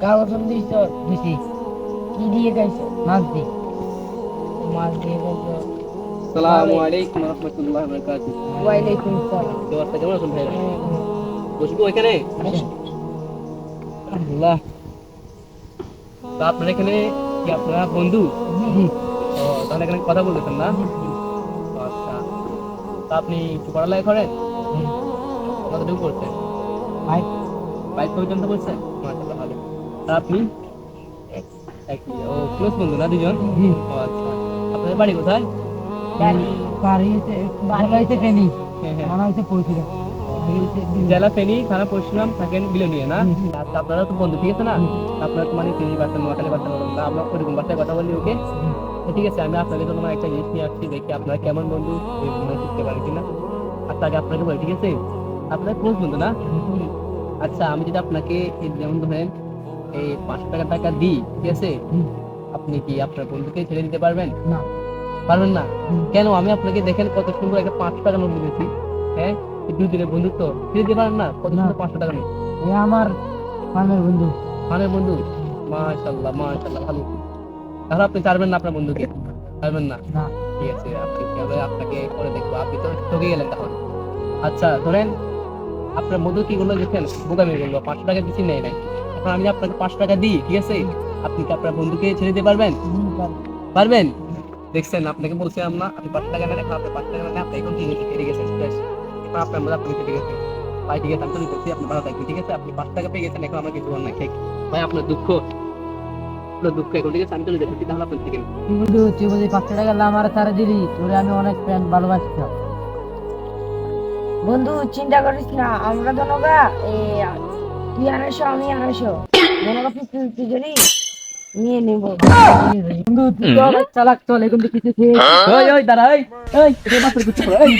কাগজ দিছি কি দিয়ে গাইছো মাছ দি মাছ দিয়ে বলছো আসসালামু আলাইকুম ওয়া রাহমাতুল্লাহি ওয়া বারাকাতুহু। ওয়ালাইকুম সালাম তো আপনি কেমন আছেন ভাইরা? বসবো এখানে? আল্লাহ। তো আপনার এখানে কি আপনারা বন্ধু? জি ও তাহলে এখানে কথা বলতেছেন না? ও, আচ্ছা। তা আপনি কি পড়ালেখা করেন? কতটুকু করছেন? ভাই 5 পর্যন্ত করছেন? মাশাআল্লাহ ভালো। আর আপনি? ও ক্লোজ বন্ধু না দুজন? জি ও আচ্ছা। আপনাদের বাড়ি কোথায়? বাড়ি হইতে ফেনি হ্যাঁ হ্যাঁ। মনে হইতে পৌঁছিল জেলা ফেনী থানা পরশুরাম থাকেন বিলোনিয়া না? আচ্ছা আপনারা তো বন্ধু ঠিক আছে না? আপনারা তো মানে ফেনী বাসা নোয়াখালী বাসা না আমরা ওরকম বাসায় কথা বলি ওকে? তো ঠিক আছে আমি আপনাদের জন্য একটা জিনিস নিয়ে আসছি দেখি আপনারা কেমন বন্ধু এই মনে শিখতে পারেন কিনা। আচ্ছা আগে আপনাকে বলি ঠিক আছে? আপনারা ক্লোজ বন্ধু না? আচ্ছা আমি যদি আপনাকে এই যেমন ধরেন এই 5 টাকা দিই ঠিক আছে? আপনি কি আপনার বন্ধুকে ছেড়ে দিতে পারবেন? না পারবেন না? কেন? আমি আপনাকে দেখেন কত সুন্দর একটা 5 টাকা নোট দিয়েছি। হ্যাঁ? এই 2 দিনের বন্ধুত্ব ছেড়ে দিতে পারেন না? কত না। সুন্দর 500 টাকা নোট। এ আমার প্রাণের বন্ধু মানে বন্ধু মাশাআল্লাহ মাশাআল্লাহ ভালো। তাহলে আপনি ছাড়বেন না আপনার বন্ধুকে? ছাড়বেন না? না ঠিক আছে আপনি তাহলে আপনাকে পরে দেখবো। আপনি তো ঠকে গেলেন তাহলে। আচ্ছা ধরেন আপনার বন্ধু কি করলো দেখেন বোকামি করলো 500 টাকা দিচ্ছি নেই নাই। এখন আমি আপনাকে 5 টাকা দিই ঠিক আছে? আপনি কি আপনার বন্ধুকে ছেড়ে দিতে পারবেন? পারবেন? দেখছেন আপনাকে বলছিলাম না আপনি 5 টাকা নেন এখন আপনি 5 টাকা মানে আপনি এখন ঠিক আছে পেয়ে গেছেন শেষ। এখন আপনার মধ্যে আপনি পেয়ে গেছেন। ভাই ঠিক আছে আমি তো নিতেছি আপনি ভালো থাকবেন ঠিক আছে? আপনি 5 টাকা পেয়ে গেছেন এখন আমার কিছু করার নাই। ঠিক ভাই আপনার দুঃখ এখন ঠিক আছে আমি চলে যাচ্ছি তাহলে আপনি থেকে বন্ধু তুই বলি 500 টাকা আমার তারা দিলি তোরে আমি অনেক প্রেম ভালোবাসতাম বন্ধু চিন্তা করিস না আমরা দনগা তুই 250 আমি 250 দনগা 50-50 নিয়ে নেব বন্ধু তুই তো অনেক চালাক চল এখন তো কিছু খেয়ে ওই ওই দাঁড়া এই এই এটা মাত্র কিছু এই